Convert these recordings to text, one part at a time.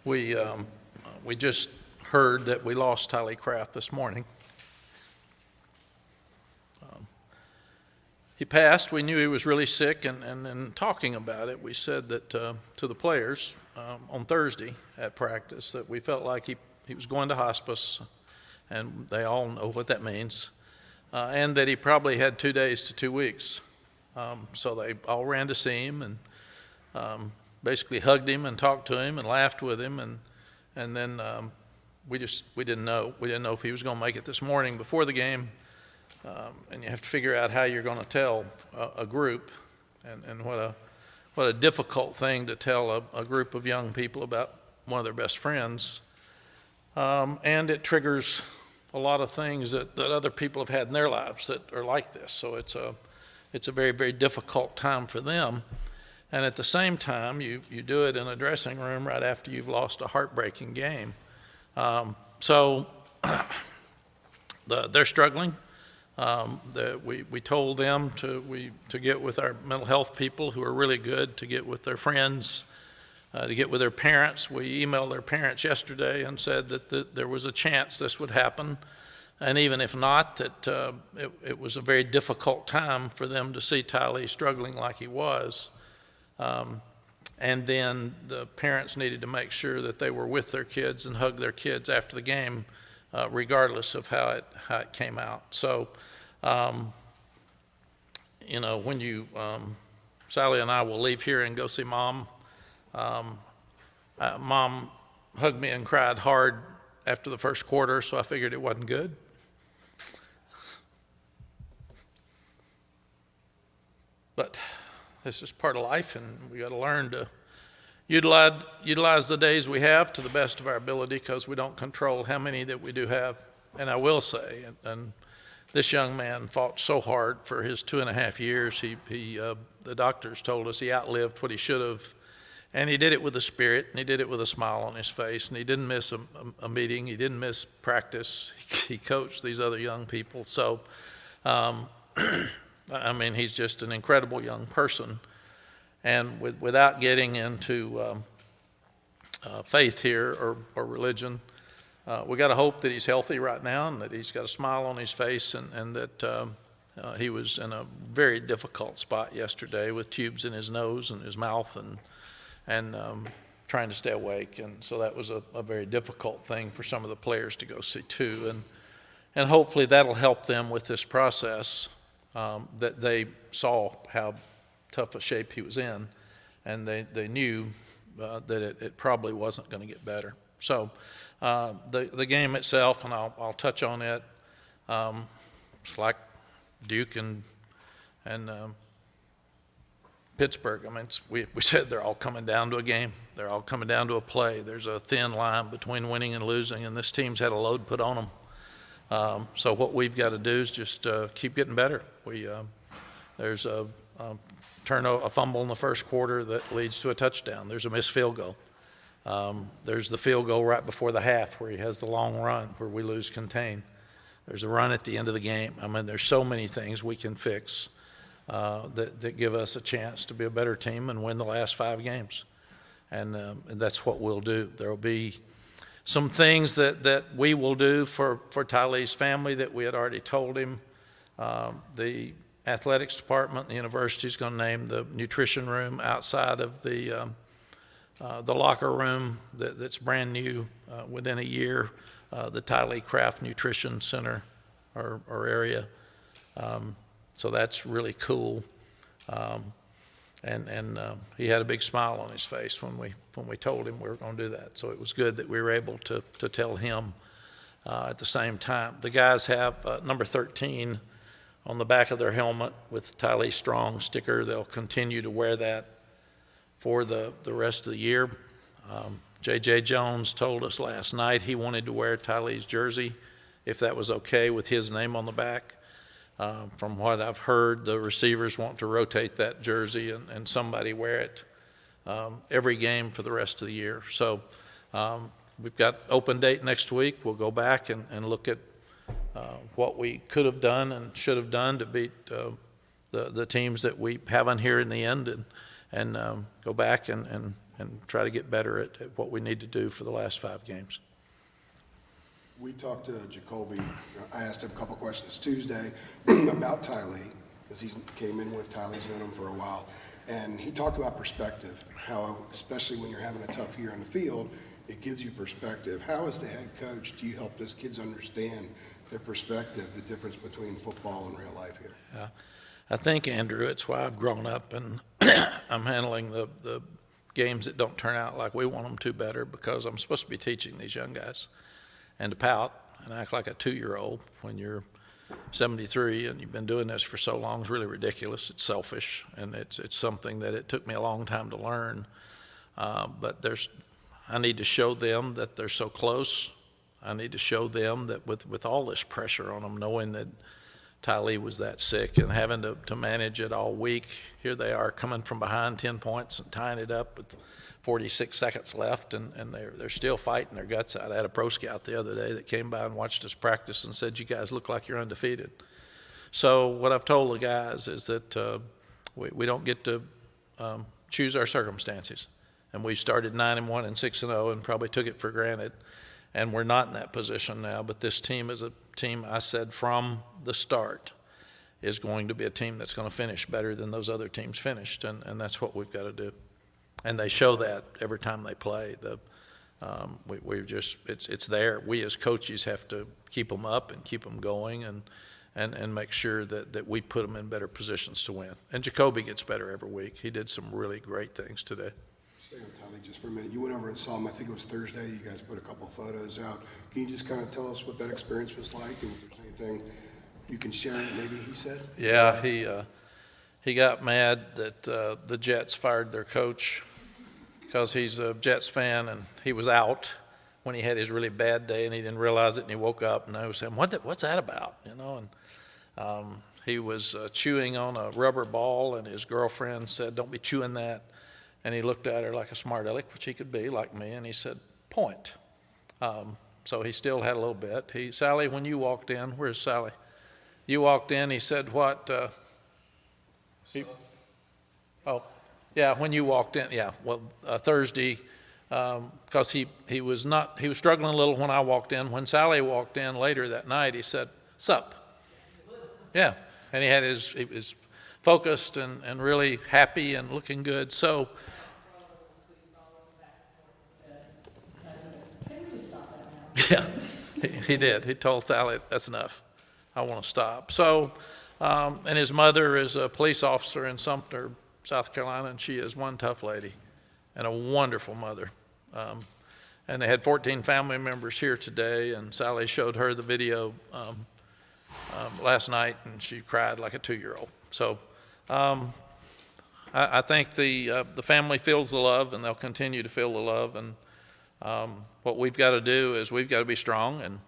We just heard that we lost Tylee this morning. He passed. We knew he was really sick, and in talking about it, we said that to the players on Thursday at practice that we felt like he was going to hospice, and they all know what that means, and that he probably had 2 days to 2 weeks. So they all ran to see him and basically hugged him and talked to him and laughed with him, and then we didn't know. We didn't know if he was going to make it this morning before the game. And you have to figure out how you're going to tell a group, and what a difficult thing to tell a group of young people about one of their best friends. And it triggers a lot of things that other people have had in their lives that are like this. So it's a very, very difficult time for them. And at the same time, you do it in a dressing room right after you've lost a heartbreaking game. So they're struggling. We told them to get with our mental health people who are really good, to get with their friends, to get with their parents. We emailed their parents yesterday and said that there was a chance this would happen, and even if not, that it was a very difficult time for them to see Tylee struggling like he was. And then the parents needed to make sure that they were with their kids and hug their kids after the game, regardless of how it came out. So, you know, when Sally and I will leave here and go see Mom. Mom hugged me and cried hard after the first quarter, so I figured it wasn't good. But this is part of life, and we got to learn to utilize the days we have to the best of our ability, because we don't control how many that we do have. And I will say, and this young man fought so hard for his 2.5 years. The doctors told us he outlived what he should have, and he did it with a spirit, and he did it with a smile on his face, and he didn't miss a meeting. He didn't miss practice. He coached these other young people. So, I mean, he's just an incredible young person. And without getting into faith here or religion, we got to hope that he's healthy right now, and that he's got a smile on his face, and that he was in a very difficult spot yesterday with tubes in his nose and his mouth, and trying to stay awake. And so that was a very difficult thing for some of the players to go see too. And hopefully that'll help them with this process, that they saw how tough a shape he was in, and they knew that it probably wasn't going to get better. So the game itself, and I'll touch on it, it's like Duke and Pittsburgh. I mean, we said they're all coming down to a game. They're all coming down to a play. There's a thin line between winning and losing, and this team's had a load put on them. So what we've got to do is just keep getting better. There's a fumble in the first quarter that leads to a touchdown. There's a missed field goal. There's the field goal right before the half where he has the long run where we lose contain. There's a run at the end of the game. I mean, there's so many things we can fix that give us a chance to be a better team and win the last 5 games. And that's what we'll do. There will be some things that we will do for Tylee's family that we had already told him. The athletics department, the university is going to name the nutrition room outside of the locker room that's brand new within a year, the Tylee Craft Nutrition Center or area. So that's really cool. And he had a big smile on his face when we told him we were going to do that. So it was good that we were able to tell him at the same time. The guys have number 13 on the back of their helmet with Tylee Strong sticker. They'll continue to wear that for the rest of the year. J.J. Jones told us last night he wanted to wear Tylee's jersey, if that was okay with his name on the back. From what I've heard, the receivers want to rotate that jersey and somebody wear it every game for the rest of the year. So we've got open date next week. We'll go back and look at what we could have done and should have done to beat the teams that we haven't here in the end, and go back and and try to get better at what we need to do for the last 5 games. We talked to Jacoby. I asked him a couple questions Tuesday about Tylee, because he came in with Tylee's known him for a while. And he talked about perspective, how especially when you're having a tough year on the field, it gives you perspective. How, as the head coach, do you help those kids understand their perspective, the difference between football and real life here? Yeah. I think, Andrew, it's why I've grown up and I'm handling the games that don't turn out like we want them to better, because I'm supposed to be teaching these young guys. And to pout and act like a 2-year-old when you're 73 and you've been doing this for so long is really ridiculous. It's selfish, and it's something that it took me a long time to learn. But I need to show them that they're so close. I need to show them that with all this pressure on them, knowing that Tylee was that sick and having to manage it all week, here they are coming from behind 10 points and tying it up with 46 seconds left, and they're still fighting their guts out. I had a pro scout the other day that came by and watched us practice and said, "You guys look like you're undefeated." So what I've told the guys is that we don't get to choose our circumstances. And we started 9-1 and 6-0 and probably took it for granted. And we're not in that position now, but this team is a team, I said from the start, is going to be a team that's going to finish better than those other teams finished, and that's what we've got to do. And they show that every time they play. It's there. We as coaches have to keep them up and keep them going and make sure that we put them in better positions to win. And Jacoby gets better every week. He did some really great things today. Stay on Tylee just for a minute. You went over and saw him, I think it was Thursday. You guys put a couple photos out. Can you just kind of tell us what that experience was like, and if there's anything you can share that maybe he said? Yeah, he got mad that the Jets fired their coach because he's a Jets fan, and he was out when he had his really bad day, and he didn't realize it, and he woke up, and I was saying, what's that about, you know? And he was chewing on a rubber ball, and his girlfriend said, "Don't be chewing that." And he looked at her like a smart aleck, which he could be, like me, and he said, "Point." So he still had a little bit. Sally, when you walked in, where's Sally? You walked in, he said what? When you walked in, Thursday, because he was struggling a little when I walked in. When Sally walked in later that night, he said, "Sup?" Yeah, and he was focused and really happy and looking good. So. Yeah, he did. He told Sally, "That's enough. I want to stop." So, and his mother is a police officer in Sumter, South Carolina, and she is one tough lady and a wonderful mother. And they had 14 family members here today, and Sally showed her the video last night, and she cried like a 2-year-old. So I think the family feels the love, and they'll continue to feel the love. And what we've got to do is we've got to be strong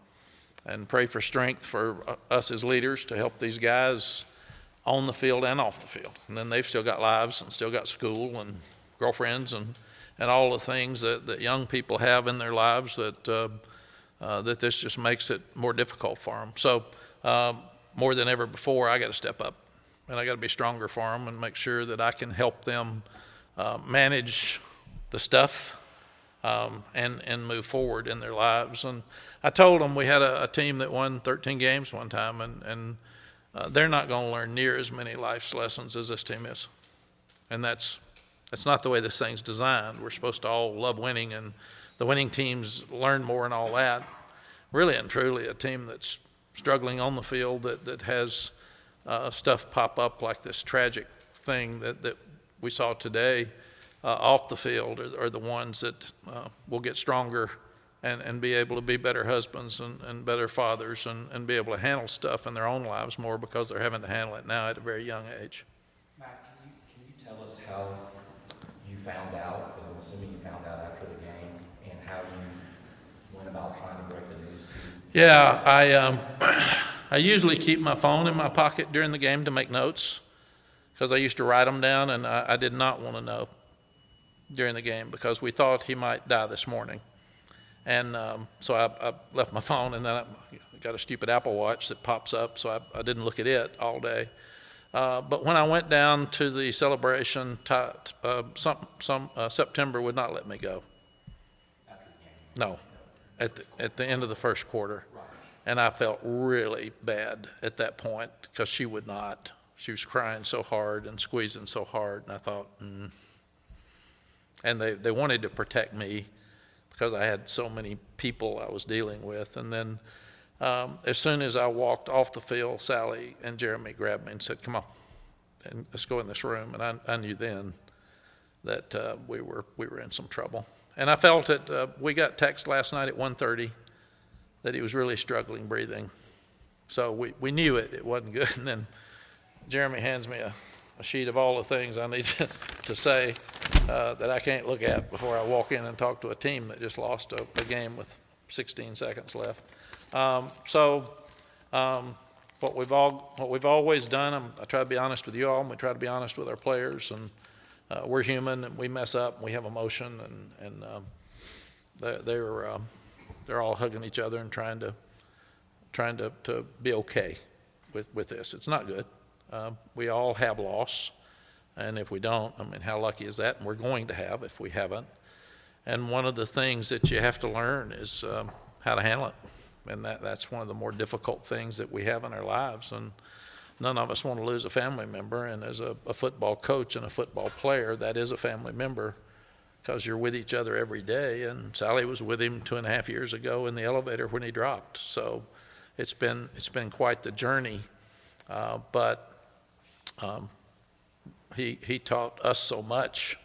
and pray for strength for us as leaders to help these guys on the field and off the field. And then they've still got lives and still got school and girlfriends and all the things that young people have in their lives that this just makes it more difficult for them. So more than ever before, I got to step up, and I got to be stronger for them and make sure that I can help them manage the stuff and move forward in their lives. And I told them we had a team that won 13 games one time, and they're not going to learn near as many life's lessons as this team is. And that's not the way this thing's designed. We're supposed to all love winning, and the winning teams learn more and all that. Really and truly a team that's struggling on the field that has stuff pop up like this tragic thing that we saw today off the field are the ones that will get stronger and be able to be better husbands and better fathers and be able to handle stuff in their own lives more because they're having to handle it now at a very young age. Mack, can you tell us how you found out, because I'm assuming you found out after the game, and how you went about trying to break the news to you? Yeah, I usually keep my phone in my pocket during the game to make notes, because I used to write them down, and I did not want to know during the game because we thought he might die this morning. And so I left my phone, and then I got a stupid Apple Watch that pops up, so I didn't look at it all day. But when I went down to the celebration, September would not let me go. After the game? No, at the end of the first quarter. And I felt really bad at that point because she would not. She was crying so hard and squeezing so hard, and I thought, And they wanted to protect me because I had so many people I was dealing with. And then as soon as I walked off the field, Sally and Jeremy grabbed me and said, come on, and let's go in this room. And I knew then that we were in some trouble. And I felt it. We got text last night at 1:30 that he was really struggling breathing. So we knew it wasn't good. And then Jeremy hands me a sheet of all the things I need to say that I can't look at before I walk in and talk to a team that just lost a game with 16 seconds left. What we've always done, I try to be honest with you all, and we try to be honest with our players, and we're human, and we mess up, and we have emotion, and they're all hugging each other and trying to be okay with this. It's not good. We all have loss, and if we don't, I mean, how lucky is that? And we're going to have if we haven't. And one of the things that you have to learn is how to handle it, and that's one of the more difficult things that we have in our lives. And none of us want to lose a family member, and as a football coach and a football player, that is a family member because you're with each other every day. And Sally was with him 2.5 years ago in the elevator when he dropped. So it's been quite the journey, but he taught us so much.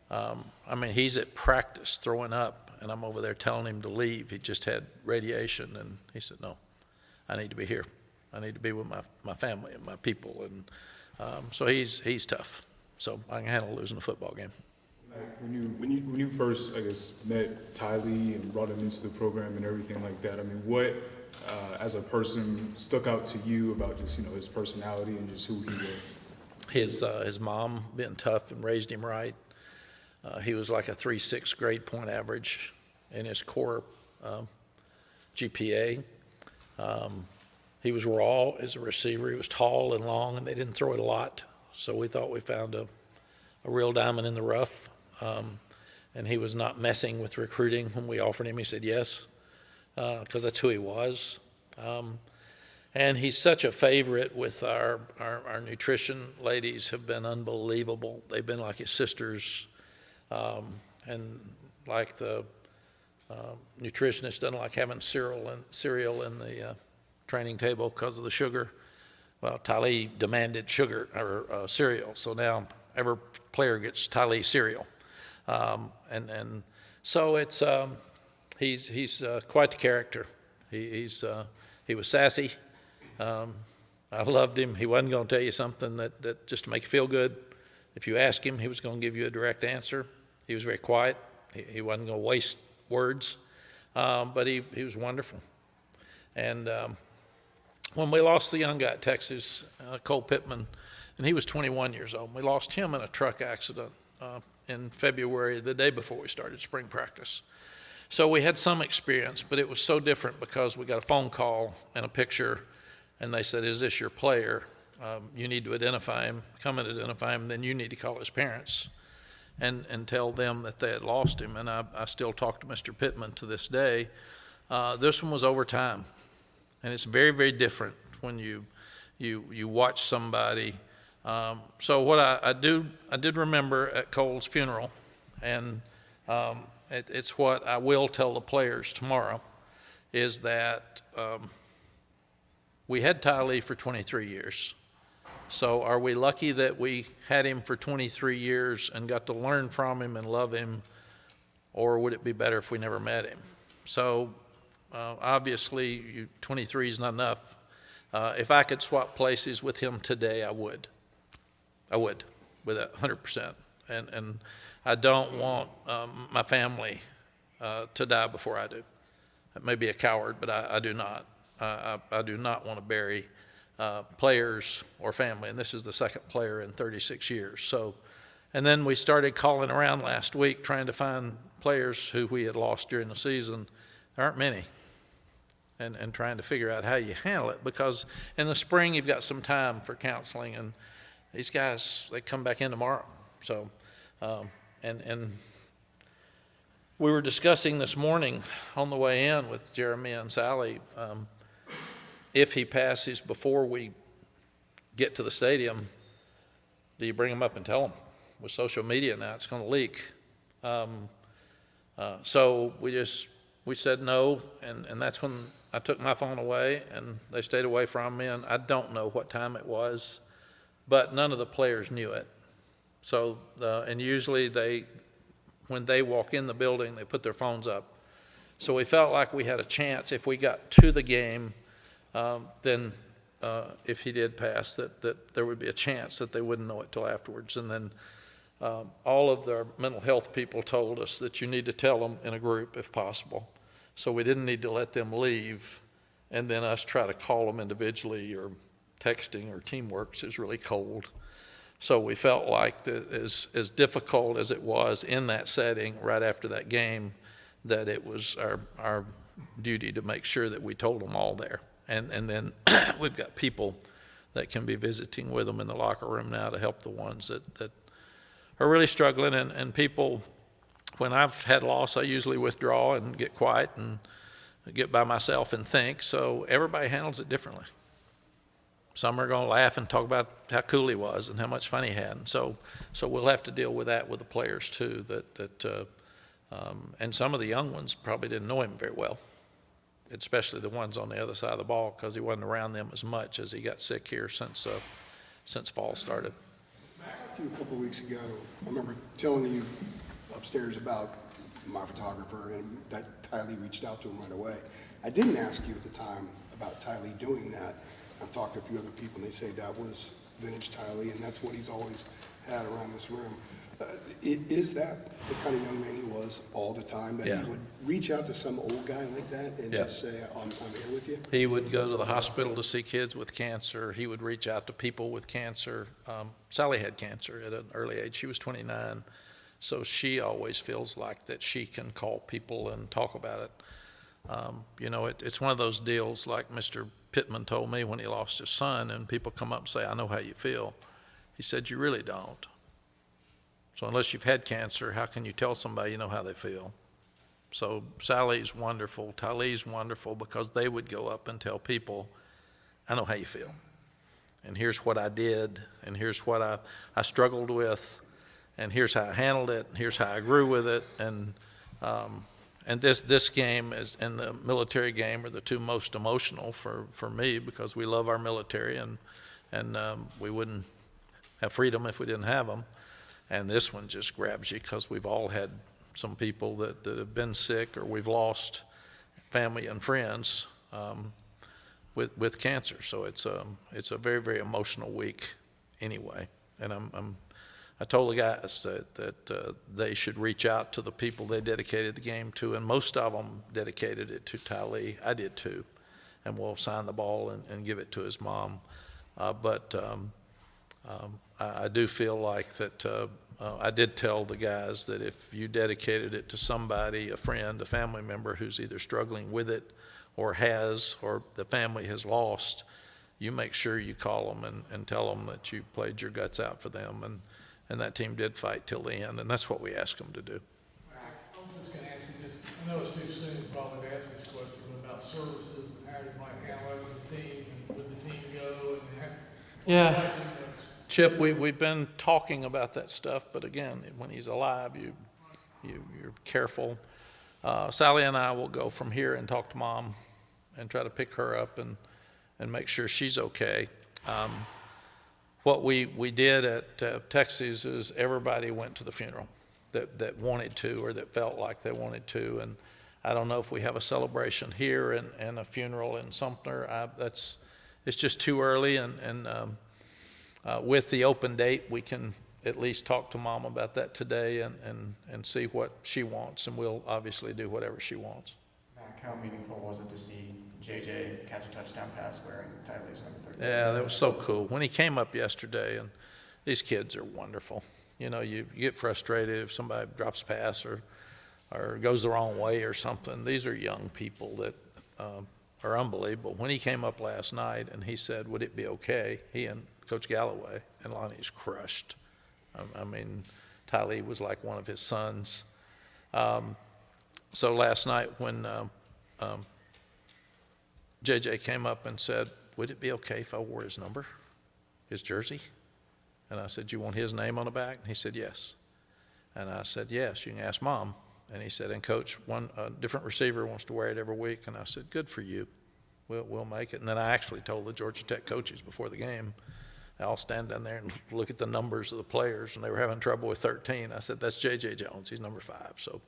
I mean, he's at practice throwing up, and I'm over there telling him to leave. He just had radiation, and he said, no, I need to be here. I need to be with my family and my people. And so he's tough. So I can handle losing a football game. When you first, I guess, met Tylee and brought him into the program and everything like that, I mean, what, as a person, stuck out to you about just, his personality and just who he was? His mom being tough and raised him right. He was like a 3.6 grade point average in his core GPA. He was raw as a receiver. He was tall and long, and they didn't throw it a lot. So we thought we found a real diamond in the rough. And he was not messing with recruiting when we offered him. He said yes, because that's who he was. And he's such a favorite with our nutrition ladies. Have been unbelievable. They've been like his sisters. And like the nutritionist doesn't like having cereal in the training table because of the sugar. Well, Tylee demanded sugar or cereal, so now every player gets Tylee cereal. And so it's he's quite the character. He was sassy. I loved him. He wasn't going to tell you something that just to make you feel good. If you ask him, he was going to give you a direct answer. He was very quiet. He wasn't going to waste words, but he was wonderful. And when we lost the young guy at Texas, Cole Pittman, and he was 21 years old, we lost him in a truck accident in February, the day before we started spring practice. So we had some experience, but it was so different because we got a phone call and a picture, and they said, is this your player? You need to identify him, come and identify him, and then you need to call his parents and tell them that they had lost him. And I still talk to Mr. Pittman to this day. This one was overtime, and it's very, very different when you watch somebody. So what I did remember at Cole's funeral, and it's what I will tell the players tomorrow, is that we had Tylee for 23 years. So are we lucky that we had him for 23 years and got to learn from him and love him, or would it be better if we never met him? So obviously 23 is not enough. If I could swap places with him today, I would. With 100%. And I don't want my family to die before I do. I may be a coward, but I do not. I do not want to bury players or family, and this is the second player in 36 years. So, and then we started calling around last week trying to find players who we had lost during the season. There aren't many. and trying to figure out how you handle it, because in the spring you've got some time for counseling, and these guys, they come back in tomorrow. So, and we were discussing this morning on the way in with Jeremy and Sally, if he passes before we get to the stadium, do you bring him up and tell him? With social media now, it's going to leak. So we said no, and that's when I took my phone away, and they stayed away from me, and I don't know what time it was, but none of the players knew it. So, and usually when they walk in the building, they put their phones up. So we felt like we had a chance if we got to the game, then if he did pass, that there would be a chance that they wouldn't know it till afterwards. And then all of their mental health people told us that you need to tell them in a group if possible. So we didn't need to let them leave and then us try to call them individually, or texting or teamworks is really cold. So we felt like that as difficult as it was in that setting right after that game, that it was our duty to make sure that we told them all there. And then we've got people that can be visiting with them in the locker room now to help the ones that are really struggling. And people, when I've had loss, I usually withdraw and get quiet and get by myself and think. So everybody handles it differently. Some are going to laugh and talk about how cool he was and how much fun he had. And so we'll have to deal with that with the players too. And some of the young ones probably didn't know him very well, especially the ones on the other side of the ball, because he wasn't around them as much as he got sick here since fall started. Mack, I talked to you a couple of weeks ago. I remember telling you upstairs about my photographer and that Tylee reached out to him right away. I didn't ask you at the time about Tylee doing that. I've talked to a few other people, and they say that was vintage Tylee, and that's what he's always had around this room. Is that the kind of young man he was all the time, that Yeah. he would reach out to some old guy like that and Yeah. just say, I'm here with you? He would go to the hospital to see kids with cancer. He would reach out to people with cancer. Sally had cancer at an early age. She was 29, so she always feels like that she can call people and talk about it. It's one of those deals like Mr. Pittman told me when he lost his son, and people come up and say, I know how you feel. He said, you really don't. So unless you've had cancer, how can you tell somebody you know how they feel? So Sally's wonderful, Tylee's wonderful, because they would go up and tell people, I know how you feel. And here's what I did, and here's what I struggled with, and here's how I handled it, and here's how I grew with it. And this game and the military game are the two most emotional for me, because we love our military, and we wouldn't have freedom if we didn't have them. And this one just grabs you because we've all had some people that have been sick, or we've lost family and friends with cancer. So it's a very, very emotional week anyway. And I told the guys that they should reach out to the people they dedicated the game to, and most of them dedicated it to Tylee. I did too, and we'll sign the ball and give it to his mom. I do feel like that I did tell the guys that if you dedicated it to somebody, a friend, a family member who's either struggling with it or the family has lost, you make sure you call them and tell them that you played your guts out for them. And that team did fight till the end, and that's what we asked them to do. I was just going to ask you, I know it's too soon probably to ask this question about services and how you might handle it with the team, and would the team go, and how. Yeah. Chip, we've been talking about that stuff, but again, when he's alive, you're careful. Sally and I will go from here and talk to Mom and try to pick her up and make sure she's okay. What we did at Texas is everybody went to the funeral that wanted to, or that felt like they wanted to. And I don't know if we have a celebration here and a funeral in Sumter. It's just too early, and with the open date, we can at least talk to Mom about that today and see what she wants, and we'll obviously do whatever she wants. Mack, how meaningful was it to see JJ catch a touchdown pass wearing Tylee's number 13? Yeah, that was so cool. When he came up yesterday, and these kids are wonderful. You get frustrated if somebody drops a pass or goes the wrong way or something. These are young people that are unbelievable. When he came up last night and he said, would it be okay? He and Coach Galloway, and Lonnie's crushed. I mean, Tylee was like one of his sons. So last night when JJ came up and said, would it be okay if I wore his number, his jersey? And I said, you want his name on the back? And he said, yes. And I said, yes, you can ask Mom. And he said, and Coach, a different receiver wants to wear it every week. And I said, good for you. We'll make it. And then I actually told the Georgia Tech coaches before the game, I'll stand down there and look at the numbers of the players, and they were having trouble with 13. I said, that's J.J. Jones. He's number 5. So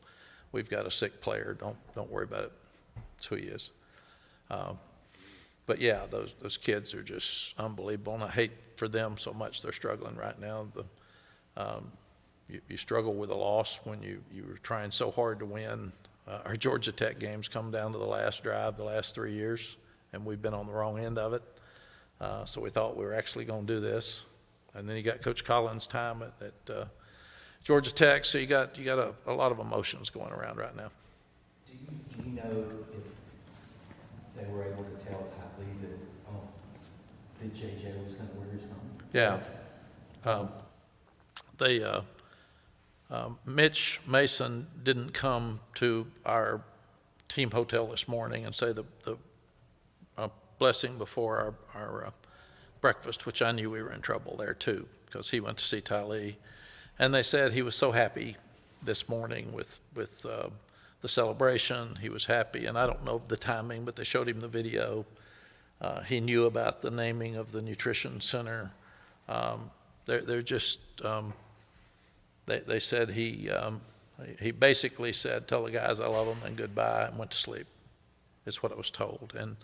we've got a sick player. Don't worry about it. That's who he is. But yeah, those kids are just unbelievable, and I hate for them so much. They're struggling right now. You struggle with a loss when you were trying so hard to win. Our Georgia Tech games come down to the last drive the last 3 years, and we've been on the wrong end of it. So we thought we were actually going to do this. And then you got Coach Collins' time at Georgia Tech, so you got a lot of emotions going around right now. Do you know if they were able to tell Tylee that JJ was going to wear his number? Yeah. Mitch Mason didn't come to our team hotel this morning and say the blessing before our breakfast, which I knew we were in trouble there too, because he went to see Tylee. And they said he was so happy this morning with the celebration. He was happy, and I don't know the timing, but they showed him the video. He knew about the naming of the nutrition center. They're just, they said he basically said, tell the guys I love them and goodbye, and went to sleep, is what I was told. And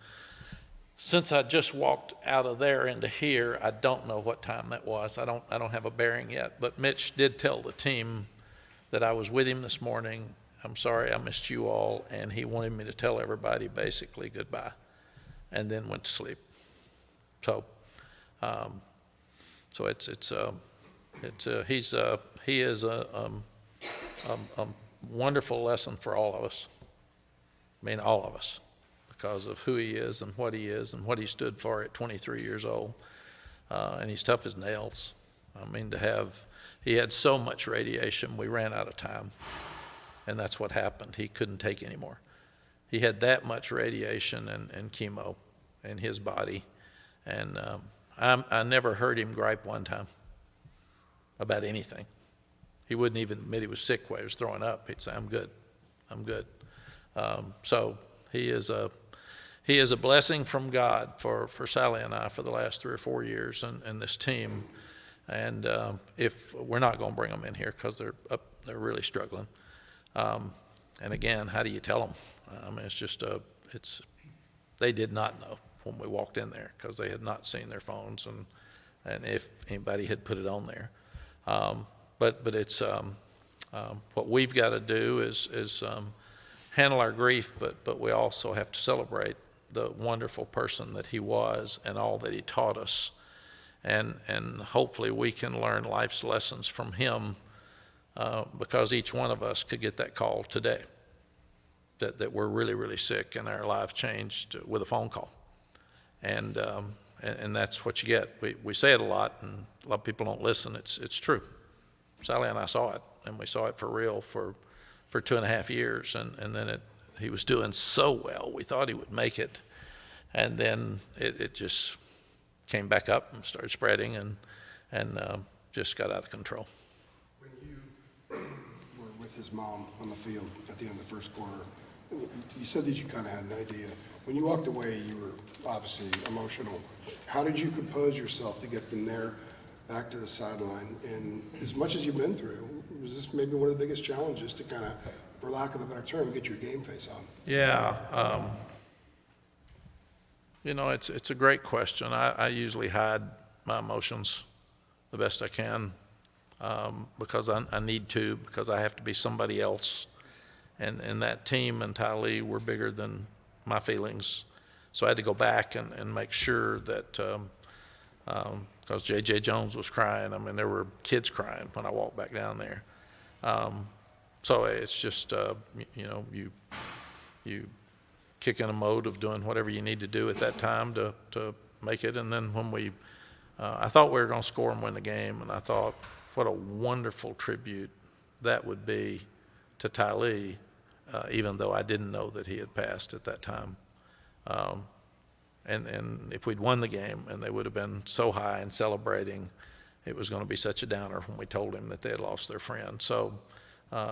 since I just walked out of there into here, I don't know what time that was. I don't have a bearing yet. But Mitch did tell the team that I was with him this morning. I'm sorry I missed you all, and he wanted me to tell everybody basically goodbye, and then went to sleep. So, he is a wonderful lesson for all of us. I mean, all of us, because of who he is and what he stood for at 23 years old. And he's tough as nails. I mean, he had so much radiation, we ran out of time. And that's what happened. He couldn't take any more. He had that much radiation and chemo in his body. And I never heard him gripe one time about anything. He wouldn't even admit he was sick while he was throwing up. He'd say, I'm good. So he is a blessing from God for Sally and I for the last 3 or 4 years, and this team. And if we're not going to bring them in here because they're really struggling. And again, how do you tell them? I mean, they did not know when we walked in there because they had not seen their phones and if anybody had put it on there. But it's what we've got to do is handle our grief, but we also have to celebrate the wonderful person that he was and all that he taught us. And hopefully we can learn life's lessons from him, because each one of us could get that call today that we're really, really sick and our life changed with a phone call. And that's what you get. We say it a lot, and a lot of people don't listen. It's true. Sally and I saw it, and we saw it for real for 2.5 years, and then he was doing so well. We thought he would make it, and then it just came back up and started spreading and just got out of control. When you were with his mom on the field at the end of the first quarter, you said that you kind of had an idea. When you walked away, you were obviously emotional. How did you compose yourself to get from there back to the sideline? And as much as you've been through, was this maybe one of the biggest challenges to kind of, for lack of a better term, get your game face on? Yeah. It's a great question. I usually hide my emotions the best I can because I need to, because I have to be somebody else. And that team and Tylee were bigger than my feelings. So I had to go back and make sure that, because J.J. Jones was crying. I mean, there were kids crying when I walked back down there. So it's just, you kick in a mode of doing whatever you need to do at that time to make it. And then when I thought we were going to score and win the game, and I thought what a wonderful tribute that would be to Tylee, even though I didn't know that he had passed at that time. And if we'd won the game and they would have been so high and celebrating, it was going to be such a downer when we told him that they had lost their friend. So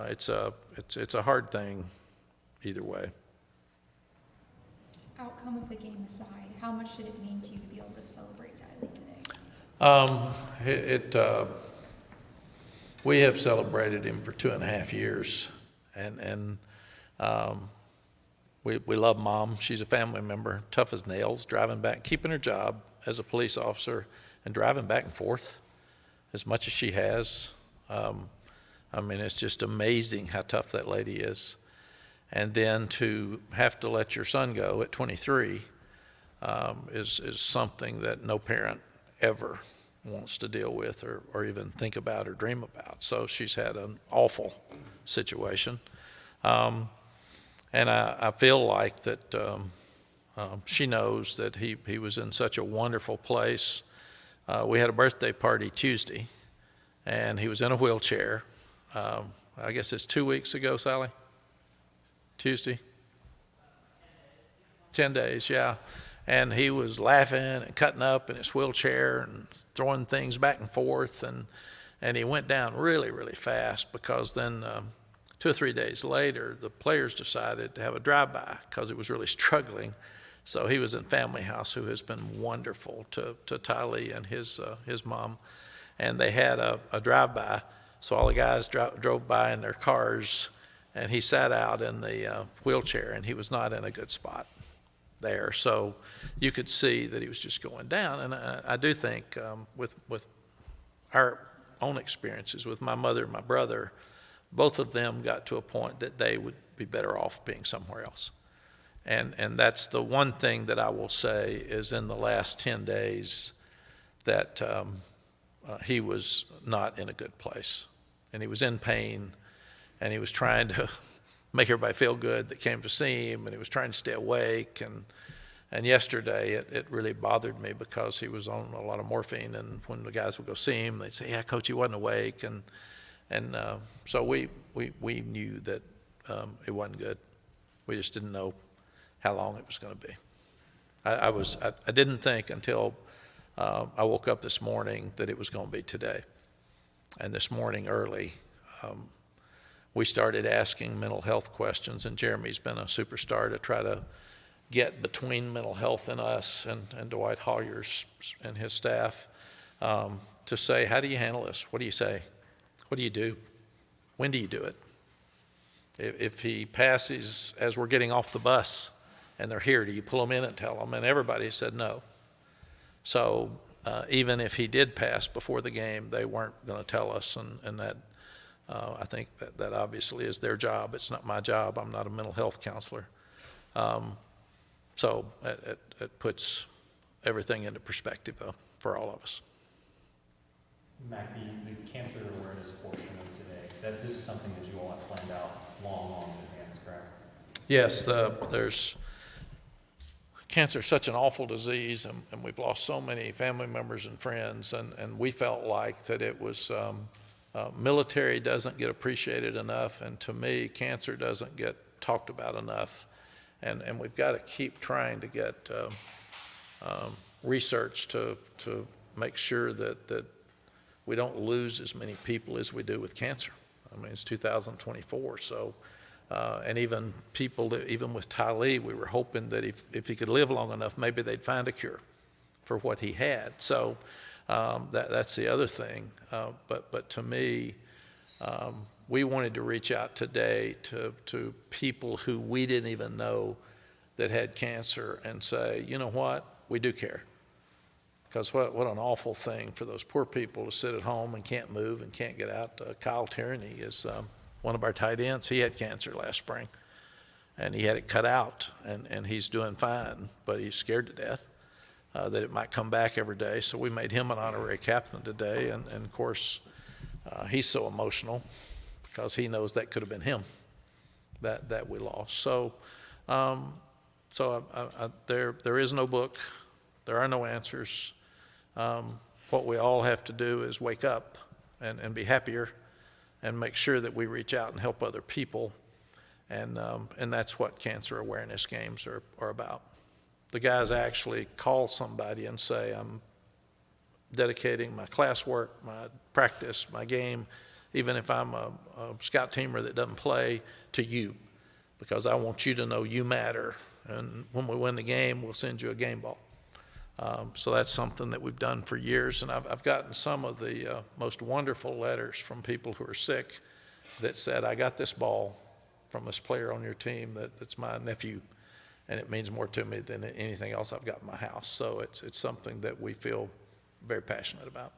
it's a hard thing either way. Outcome of the game aside, how much did it mean to you to be able to celebrate Tylee today? We have celebrated him for 2.5 years, and we love Mom. She's a family member, tough as nails, driving back, keeping her job as a police officer and driving back and forth as much as she has. I mean, it's just amazing how tough that lady is. And then to have to let your son go at 23 is something that no parent ever wants to deal with or even think about or dream about. So she's had an awful situation. And I feel like that she knows that he was in such a wonderful place. We had a birthday party Tuesday, and he was in a wheelchair. I guess it's 2 weeks ago, Sally? Tuesday? 10 days, yeah. And he was laughing and cutting up in his wheelchair and throwing things back and forth. And he went down really, really fast because then 2 or 3 days later, the players decided to have a drive-by because he was really struggling. So he was in Family House, who has been wonderful to Tylee and his mom. And they had a drive-by. So all the guys drove by in their cars, and he sat out in the wheelchair, and he was not in a good spot there. So you could see that he was just going down. And I do think with our own experiences with my mother and my brother, both of them got to a point that they would be better off being somewhere else. And that's the one thing that I will say is in the last 10 days that he was not in a good place. And he was in pain, and he was trying to make everybody feel good that came to see him, and he was trying to stay awake. And yesterday it really bothered me because he was on a lot of morphine, and when the guys would go see him, they'd say, "Yeah, Coach, he wasn't awake." And so we knew that it wasn't good. We just didn't know how long it was going to be. I didn't think until I woke up this morning that it was going to be today. And this morning early, we started asking mental health questions, and Jeremy's been a superstar to try to get between mental health and us and Dwight Hollier's and his staff to say, how do you handle this? What do you say? What do you do? When do you do it? If he passes as we're getting off the bus and they're here, do you pull them in and tell them? And everybody said no. So even if he did pass before the game, they weren't going to tell us, and that I think that obviously is their job. It's not my job. I'm not a mental health counselor. So it puts everything into perspective, though, for all of us. Mack, the cancer awareness portion of today, this is something that you all have planned out long in advance, correct? Yes, cancer is such an awful disease, and we've lost so many family members and friends, and we felt like that it was military doesn't get appreciated enough, and to me, cancer doesn't get talked about enough, and we've got to keep trying to get research to make sure that we don't lose as many people as we do with cancer. I mean, it's 2024, so. And even people that, even with Tylee, we were hoping that if he could live long enough, maybe they'd find a cure for what he had. So that's the other thing. But to me, we wanted to reach out today to people who we didn't even know that had cancer and say, you know what, we do care. Because what an awful thing for those poor people to sit at home and can't move and can't get out. Kyle Tierney is one of our tight ends. He had cancer last spring, and he had it cut out, and he's doing fine, but he's scared to death that it might come back every day. So we made him an honorary captain today, and of course, he's so emotional because he knows that could have been him that we lost. So So there is no book. There are no answers. What we all have to do is wake up and be happier and make sure that we reach out and help other people. And that's what cancer awareness games are about. The guys actually call somebody and say, I'm dedicating my classwork, my practice, my game, even if I'm a scout teamer that doesn't play, to you, because I want you to know you matter. And when we win the game, we'll send you a game ball. So that's something that we've done for years. And I've gotten some of the most wonderful letters from people who are sick that said, I got this ball from this player on your team that's my nephew, and it means more to me than anything else I've got in my house. So it's something that we feel very passionate about.